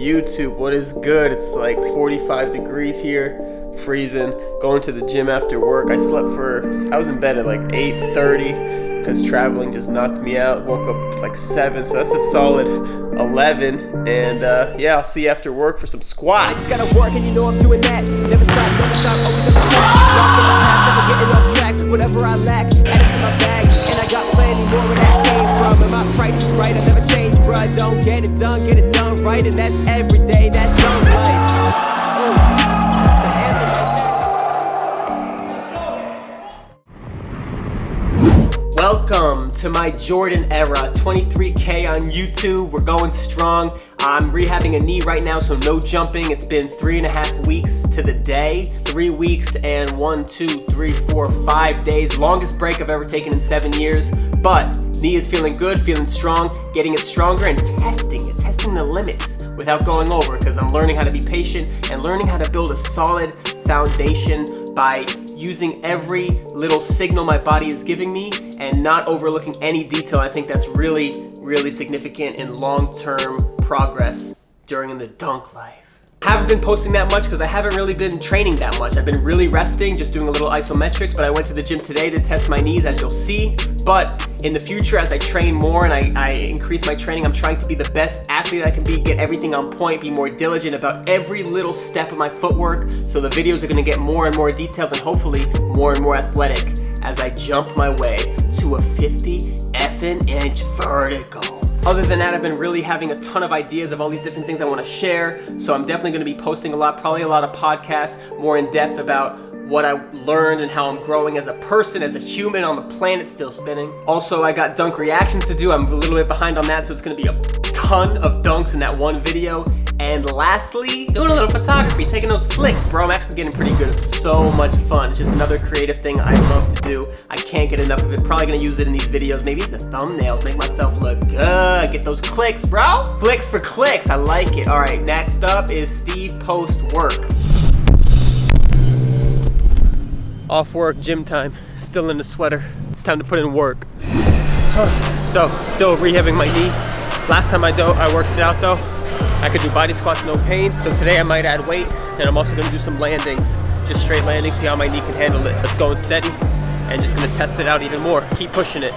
YouTube. What is good? It's like 45 degrees here, freezing. Going to the gym after work. I was in bed at like 8:30 because traveling just knocked me out. Woke up like 7, so that's a solid 11. And yeah, I'll see you after work for some squats. I just gotta work and you know I'm doing that. Never stop, always on the track. Walking the path, never getting off track. Whatever I lack, add it to my bag. And I got plenty more where that came from. And my price is right, I never change, bruh. Don't get it done right. And that's every day, that's young life. That's the anthem right there. Welcome to my Jordan era, 23K on YouTube. We're going strong. I'm rehabbing a knee right now, so no jumping. It's been 3.5 weeks to the day. 3 weeks and 1, 2, 3, 4, 5 days. Longest break I've ever taken in 7 years. But knee is feeling good, feeling strong, getting it stronger and testing the limits without going over, because I'm learning how to be patient and learning how to build a solid foundation by using every little signal my body is giving me and not overlooking any detail. I think that's really, really significant in long-term progress during the dunk life. I haven't been posting that much because I haven't really been training that much. I've been really resting, just doing a little isometrics, but I went to the gym today to test my knees, as you'll see. But in the future, as I train more and I increase my training, I'm trying to be the best athlete I can be, get everything on point, be more diligent about every little step of my footwork. So the videos are gonna get more and more detailed and hopefully more and more athletic as I jump my way to a 50 effing inch vertical. Other than that, I've been really having a ton of ideas of all these different things I want to share. So I'm definitely going to be posting a lot, probably a lot of podcasts, more in depth about what I learned and how I'm growing as a person, as a human on the planet still spinning. Also, I got dunk reactions to do. I'm a little bit behind on that, so it's going to be a ton of dunks in that one video. And lastly, doing a little photography, taking those flicks, bro. I'm actually getting pretty good. It's so much fun. It's just another creative thing I love to do. I can't get enough of it. Probably gonna use it in these videos, maybe as a thumbnails, make myself look good. Get those clicks, bro. Flicks for clicks, I like it. All right, next up is Steve post work. Off work, gym time, still in the sweater. It's time to put in work. So, still rehabbing my knee. Last time I worked it out though, I could do body squats, no pain. So today I might add weight, and I'm also gonna do some landings, just straight landings, see how my knee can handle it. Let's go steady, and just gonna test it out even more. Keep pushing it.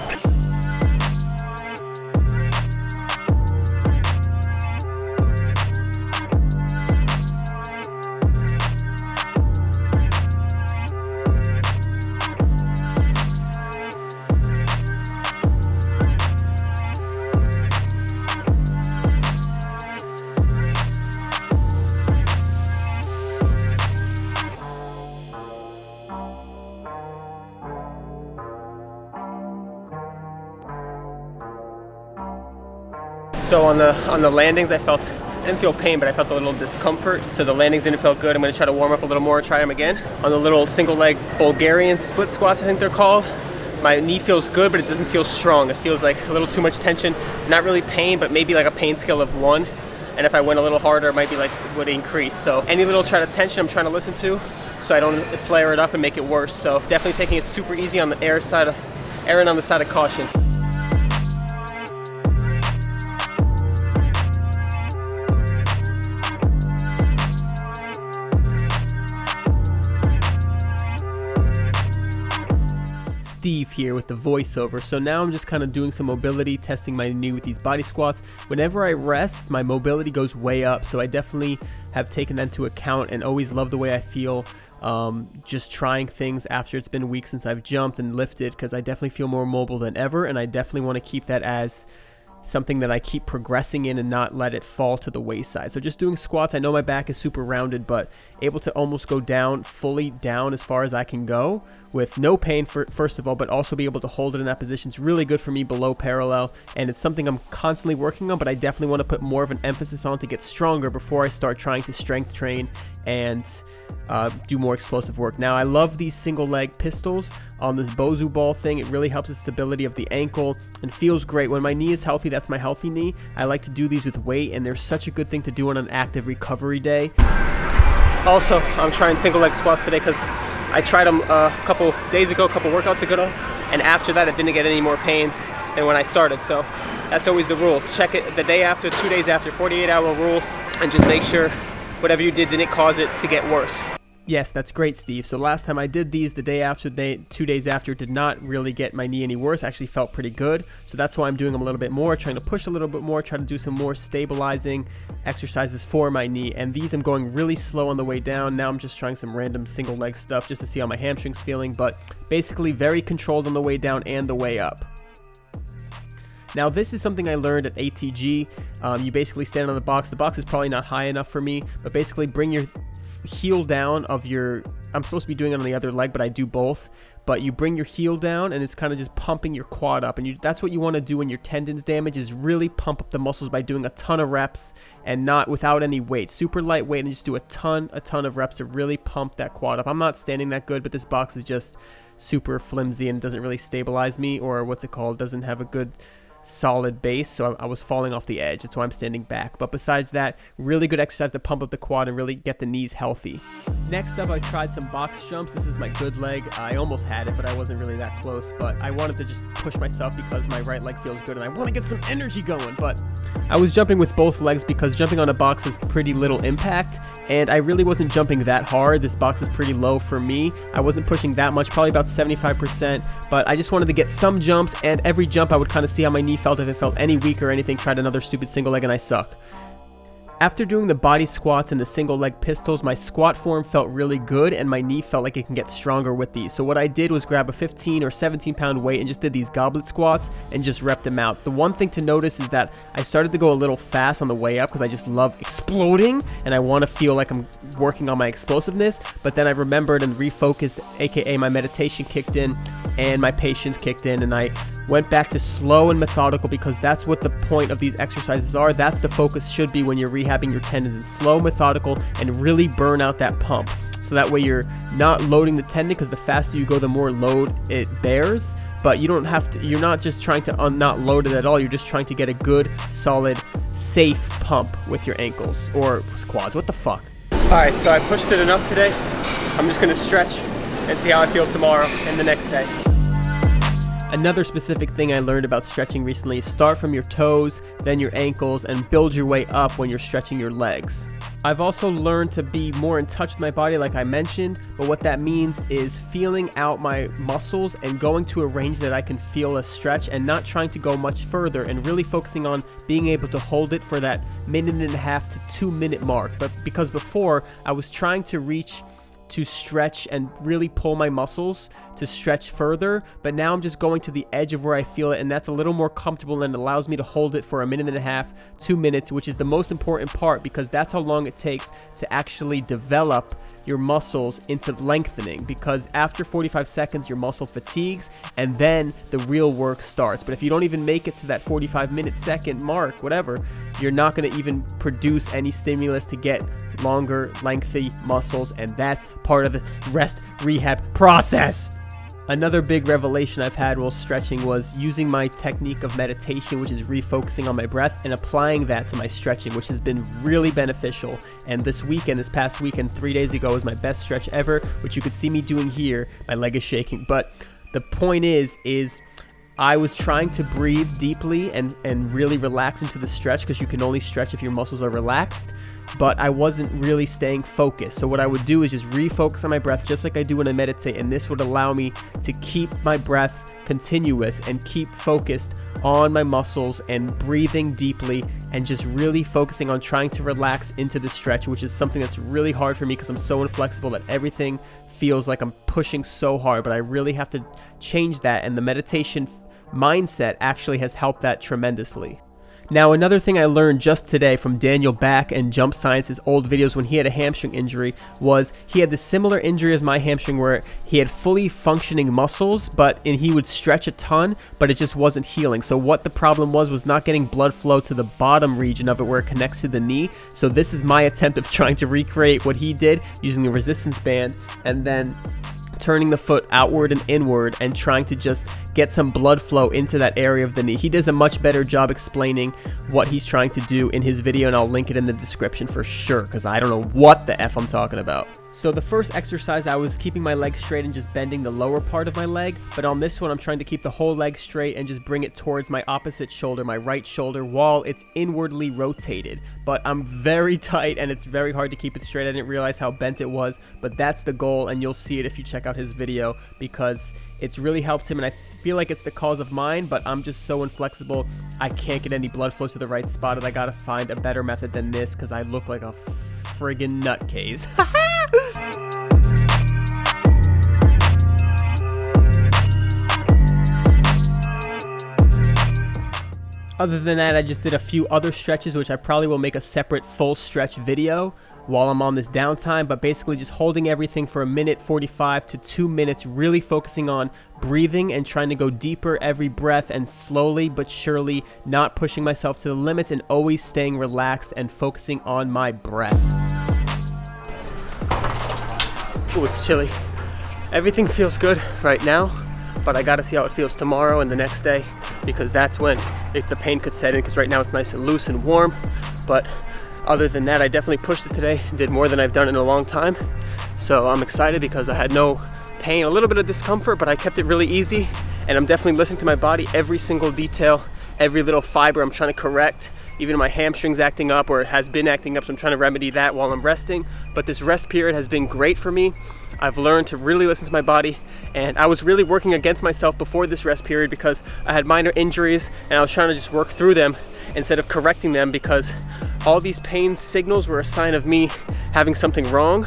So on the landings, I didn't feel pain, but I felt a little discomfort. So the landings didn't feel good. I'm gonna try to warm up a little more, try them again. On the little single leg Bulgarian split squats, I think they're called, my knee feels good, but it doesn't feel strong. It feels like a little too much tension. Not really pain, but maybe like a pain scale of 1. And if I went a little harder, it might be like, would increase. So any little try to tension I'm trying to listen to, so I don't flare it up and make it worse. So definitely taking it super easy on the erring on the side of caution. Steve here with the voiceover. So now I'm just kind of doing some mobility, testing my knee with these body squats. Whenever I rest, my mobility goes way up, so I definitely have taken that into account and always love the way I feel just trying things after it's been weeks since I've jumped and lifted, because I definitely feel more mobile than ever, and I definitely want to keep that as something that I keep progressing in and not let it fall to the wayside. So just doing squats, I know my back is super rounded, but able to almost go down, fully down as far as I can go with no pain first of all, but also be able to hold it in that position. It's really good for me below parallel, and it's something I'm constantly working on, but I definitely want to put more of an emphasis on to get stronger before I start trying to strength train and do more explosive work. Now I love these single leg pistols on this Bozu ball thing. It really helps the stability of the ankle and feels great. When my knee is healthy, that's my healthy knee, I like to do these with weight, and they're such a good thing to do on an active recovery day. Also, I'm trying single leg squats today because I tried them a couple days ago, a couple workouts ago, and after that I didn't get any more pain than when I started. So that's always the rule. Check it the day after, 2 days after, 48-hour rule. and just make sure whatever you did didn't cause it to get worse. Yes, that's great, Steve. So last time I did these, the day after, 2 days after, did not really get my knee any worse. Actually felt pretty good. So that's why I'm doing them a little bit more, trying to push a little bit more, trying to do some more stabilizing exercises for my knee. And these I'm going really slow on the way down. Now I'm just trying some random single leg stuff just to see how my hamstring's feeling, but basically very controlled on the way down and the way up. Now this is something I learned at ATG. You basically stand on the box. The box is probably not high enough for me, but basically bring your heel down of your, I'm supposed to be doing it on the other leg, but I do both, but you bring your heel down and it's kind of just pumping your quad up, and that's what you want to do when your tendons damage, is really pump up the muscles by doing a ton of reps and not without any weight, super lightweight, and just do a ton of reps to really pump that quad up. I'm not standing that good, but this box is just super flimsy and doesn't really stabilize me, or what's it called, doesn't have a good solid base, so I was falling off the edge. That's why I'm standing back. But besides that, really good exercise to pump up the quad and really get the knees healthy. Next up, I tried some box jumps. This is my good leg. I almost had it, but I wasn't really that close. But I wanted to just push myself because my right leg feels good and I want to get some energy going. But I was jumping with both legs because jumping on a box is pretty little impact, and I really wasn't jumping that hard. This box is pretty low for me. I wasn't pushing that much, probably about 75%, but I just wanted to get some jumps, and every jump I would kind of see how my knee felt. If it felt any weak or anything, tried another stupid single leg and I suck. After doing the body squats and the single leg pistols, my squat form felt really good and my knee felt like it can get stronger with these. So what I did was grab a 15 or 17 pound weight and just did these goblet squats and just repped them out. The one thing to notice is that I started to go a little fast on the way up because I just love exploding and I want to feel like I'm working on my explosiveness, but then I remembered and refocused, aka my meditation kicked in and my patience kicked in, and I went back to slow and methodical because that's what the point of these exercises are. That's the focus should be when you're rehabbing your tendons, is slow, methodical, and really burn out that pump. So that way you're not loading the tendon, because the faster you go, the more load it bears. But you don't have to, you're not just trying to not load it at all. You're just trying to get a good, solid, safe pump with your ankles or quads. What the fuck? All right, so I pushed it enough today. I'm just gonna stretch and see how I feel tomorrow and the next day. Another specific thing I learned about stretching recently is start from your toes, then your ankles, and build your way up when you're stretching your legs. I've also learned to be more in touch with my body, like I mentioned, but what that means is feeling out my muscles and going to a range that I can feel a stretch and not trying to go much further, and really focusing on being able to hold it for that 1.5 to 2 minute mark. But because before I was trying to reach to stretch and really pull my muscles to stretch further, but now I'm just going to the edge of where I feel it, and that's a little more comfortable and allows me to hold it for 1.5 to 2 minutes, which is the most important part, because that's how long it takes to actually develop your muscles into lengthening, because after 45 seconds your muscle fatigues and then the real work starts. But if you don't even make it to that 45-second mark, whatever, you're not going to even produce any stimulus to get longer, lengthy muscles, and that's part of the rest rehab process. Another big revelation I've had while stretching was using my technique of meditation, which is refocusing on my breath, and applying that to my stretching, which has been really beneficial. And this past weekend, 3 days ago, was my best stretch ever, which you could see me doing here. My leg is shaking. But the point is I was trying to breathe deeply and really relax into the stretch, because you can only stretch if your muscles are relaxed, but I wasn't really staying focused. So what I would do is just refocus on my breath, just like I do when I meditate, and this would allow me to keep my breath continuous and keep focused on my muscles and breathing deeply and just really focusing on trying to relax into the stretch, which is something that's really hard for me because I'm so inflexible that everything feels like I'm pushing so hard. But I really have to change that, and the meditation mindset actually has helped that tremendously. Now, another thing I learned just today from Daniel Back and Jump Science's old videos when he had a hamstring injury was he had the similar injury as my hamstring, where he had fully functioning muscles, and he would stretch a ton, but it just wasn't healing. So what the problem was not getting blood flow to the bottom region of it where it connects to the knee. So this is my attempt of trying to recreate what he did using a resistance band, and then turning the foot outward and inward and trying to just get some blood flow into that area of the knee. He does a much better job explaining what he's trying to do in his video, and I'll link it in the description for sure, because I don't know what the F I'm talking about. So the first exercise, I was keeping my leg straight and just bending the lower part of my leg, but on this one I'm trying to keep the whole leg straight and just bring it towards my opposite shoulder, my right shoulder, while it's inwardly rotated. But I'm very tight and it's very hard to keep it straight. I didn't realize how bent it was, but that's the goal, and you'll see it if you check out his video, because it's really helped him, and I feel like it's the cause of mine, but I'm just so inflexible, I can't get any blood flow to the right spot, and I gotta find a better method than this, because I look like a friggin' nutcase. Other than that, I just did a few other stretches, which I probably will make a separate full stretch video while I'm on this downtime, but basically just holding everything for 1:45 to 2 minutes, really focusing on breathing and trying to go deeper every breath, and slowly but surely not pushing myself to the limits, and always staying relaxed and focusing on my breath. Ooh, it's chilly. Everything feels good right now, but I gotta see how it feels tomorrow and the next day, because that's when the pain could set in, because right now it's nice and loose and warm. But other than that, I definitely pushed it today, did more than I've done in a long time. So I'm excited because I had no pain, a little bit of discomfort, but I kept it really easy, and I'm definitely listening to my body, every single detail, every little fiber I'm trying to correct. Even my hamstring's acting up, or it has been acting up, so I'm trying to remedy that while I'm resting. But this rest period has been great for me. I've learned to really listen to my body, and I was really working against myself before this rest period because I had minor injuries, and I was trying to just work through them instead of correcting them, because all these pain signals were a sign of me having something wrong.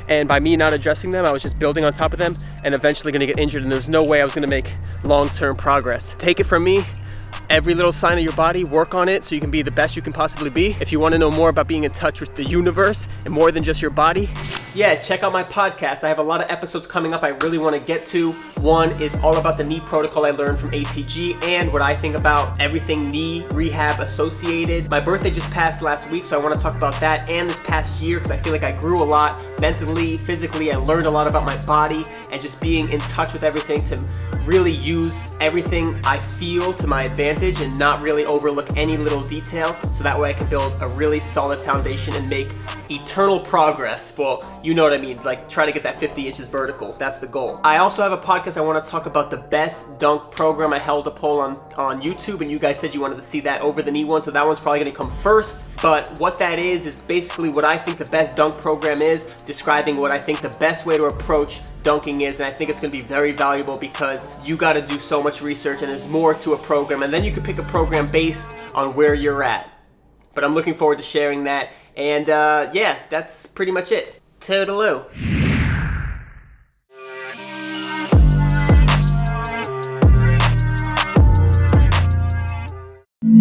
And by me not addressing them, I was just building on top of them and eventually gonna get injured, and there was no way I was gonna make long-term progress. Take it from me, every little sign of your body, work on it so you can be the best you can possibly be. If you want to know more about being in touch with the universe and more than just your body, yeah, check out my podcast. I have a lot of episodes coming up I really want to get to. One is all about the knee protocol I learned from ATG and what I think about everything knee rehab associated. My birthday just passed last week, so I want to talk about that and this past year, because I feel like I grew a lot mentally, physically. I learned a lot about my body and just being in touch with everything to really use everything I feel to my advantage and not really overlook any little detail, so that way I can build a really solid foundation and make eternal progress. Well, you know what I mean, like try to get that 50 inches vertical. That's the goal. I also have a podcast. I want to talk about the best dunk program. I held a poll on YouTube, and you guys said you wanted to see that over the knee one, so that one's probably going to come first. But what that is basically what I think the best dunk program is, describing what I think the best way to approach dunking is, and I think it's going to be very valuable because you got to do so much research and there's more to a program, and then you can pick a program based on where you're at. But I'm looking forward to sharing that, and yeah, that's pretty much it. Toodaloo.